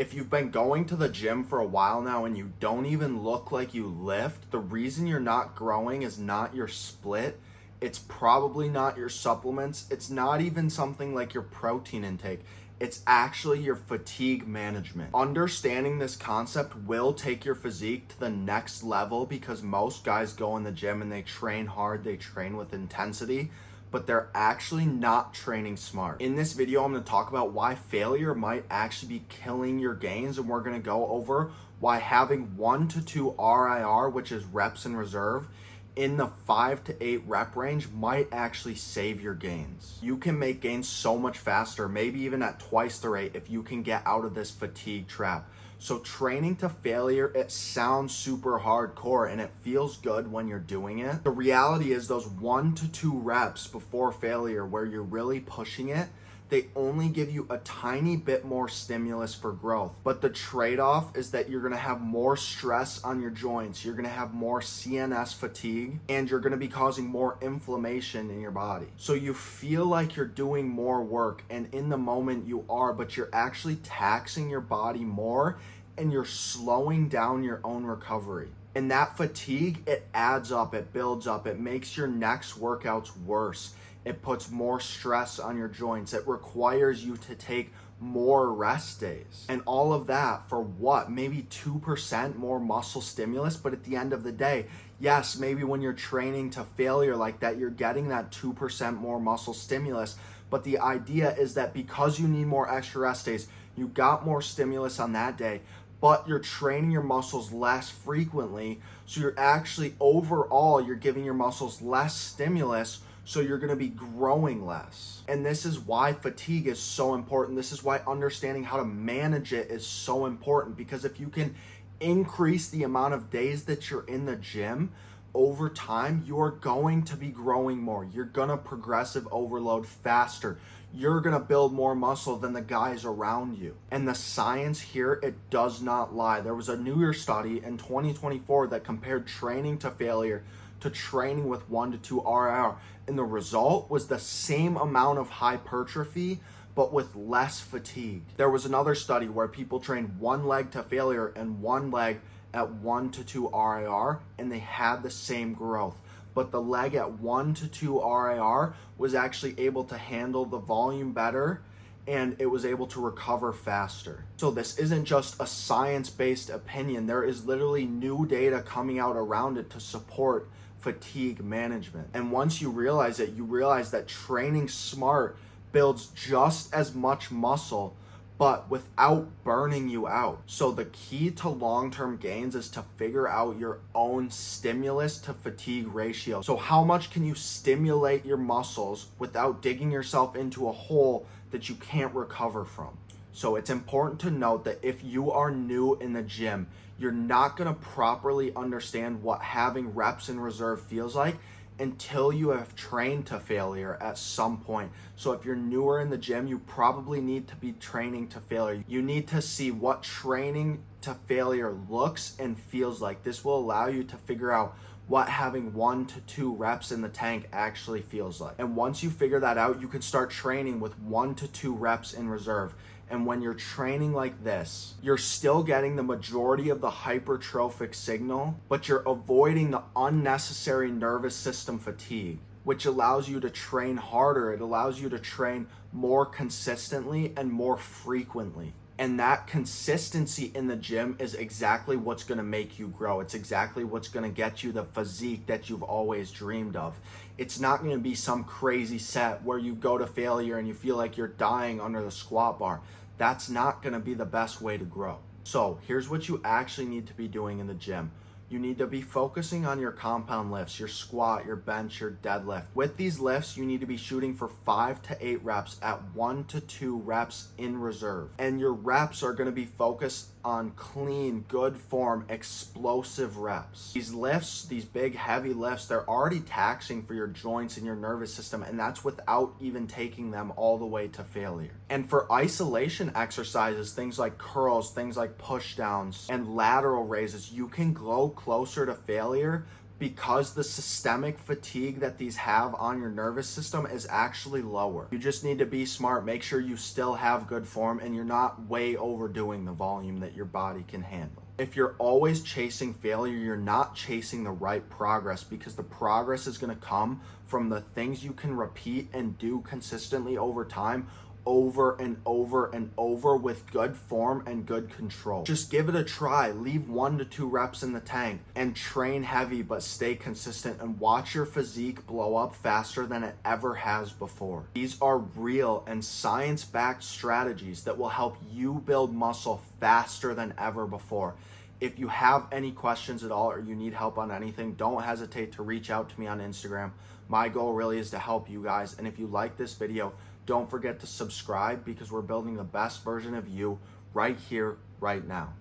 If you've been going to the gym for a while now and you don't even look like you lift, the reason you're not growing is not your split. It's probably not your supplements. It's not even something like your protein intake. It's actually your fatigue management. Understanding this concept will take your physique to the next level because most guys go in the gym and they train hard, they train with intensity, but they're actually not training smart. In this video, I'm gonna talk about why failure might actually be killing your gains, and we're gonna go over why having 1 to 2 RIR, which is reps in reserve, in the 5 to 8 rep range might actually save your gains. You can make gains so much faster, maybe even at twice the rate, if you can get out of this fatigue trap. So training to failure, it sounds super hardcore and it feels good when you're doing it. The reality is those 1 to 2 reps before failure where you're really pushing it, they only give you a tiny bit more stimulus for growth. But the trade-off is that you're gonna have more stress on your joints, you're gonna have more CNS fatigue, and you're gonna be causing more inflammation in your body. So you feel like you're doing more work, and in the moment you are, but you're actually taxing your body more, and you're slowing down your own recovery. And that fatigue, it adds up, it builds up, it makes your next workouts worse. It puts more stress on your joints. It requires you to take more rest days. And all of that for what? Maybe 2% more muscle stimulus, but at the end of the day, yes, maybe when you're training to failure like that, you're getting that 2% more muscle stimulus. But the idea is that because you need more extra rest days, you got more stimulus on that day, but you're training your muscles less frequently. So you're actually overall, you're giving your muscles less stimulus, so you're gonna be growing less. And this is why fatigue is so important. This is why understanding how to manage it is so important, because if you can increase the amount of days that you're in the gym, over time, you're going to be growing more. You're gonna progressive overload faster. You're gonna build more muscle than the guys around you. And the science here, it does not lie. There was a New Year study in 2024 that compared training to failure to training with 1 to 2 RIR. And the result was the same amount of hypertrophy, but with less fatigue. There was another study where people trained one leg to failure and one leg at 1 to 2 RIR, and they had the same growth. But the leg at 1 to 2 RIR was actually able to handle the volume better, and it was able to recover faster. So this isn't just a science-based opinion. There is literally new data coming out around it to support fatigue management. And once you realize it, you realize that training smart builds just as much muscle, but without burning you out. So the key to long-term gains is to figure out your own stimulus to fatigue ratio. So how much can you stimulate your muscles without digging yourself into a hole that you can't recover from? So it's important to note that if you are new in the gym, you're not gonna properly understand what having reps in reserve feels like until you have trained to failure at some point. So if you're newer in the gym, you probably need to be training to failure. You need to see what training to failure looks and feels like. This will allow you to figure out what having 1 to 2 reps in the tank actually feels like. And once you figure that out, you can start training with 1 to 2 reps in reserve. And when you're training like this, you're still getting the majority of the hypertrophic signal, but you're avoiding the unnecessary nervous system fatigue, which allows you to train harder. It allows you to train more consistently and more frequently. And that consistency in the gym is exactly what's gonna make you grow. It's exactly what's gonna get you the physique that you've always dreamed of. It's not gonna be some crazy set where you go to failure and you feel like you're dying under the squat bar. That's not gonna be the best way to grow. So here's what you actually need to be doing in the gym. You need to be focusing on your compound lifts, your squat, your bench, your deadlift. With these lifts, you need to be shooting for 5 to 8 reps at 1 to 2 reps in reserve. And your reps are gonna be focused on clean, good form, explosive reps. These lifts, these big, heavy lifts, they're already taxing for your joints and your nervous system, and that's without even taking them all the way to failure. And for isolation exercises, things like curls, things like push downs, and lateral raises, you can go closer to failure, because the systemic fatigue that these have on your nervous system is actually lower. You just need to be smart, make sure you still have good form and you're not way overdoing the volume that your body can handle. If you're always chasing failure, you're not chasing the right progress, because the progress is going to come from the things you can repeat and do consistently over time, over and over and over, with good form and good control. Just give it a try. Leave 1 to 2 reps in the tank and train heavy, but stay consistent, and watch your physique blow up faster than it ever has before. These are real and science-backed strategies that will help you build muscle faster than ever before. If you have any questions at all or you need help on anything, don't hesitate to reach out to me on Instagram. My goal really is to help you guys. And if you like this video, don't forget to subscribe, because we're building the best version of you right here, right now.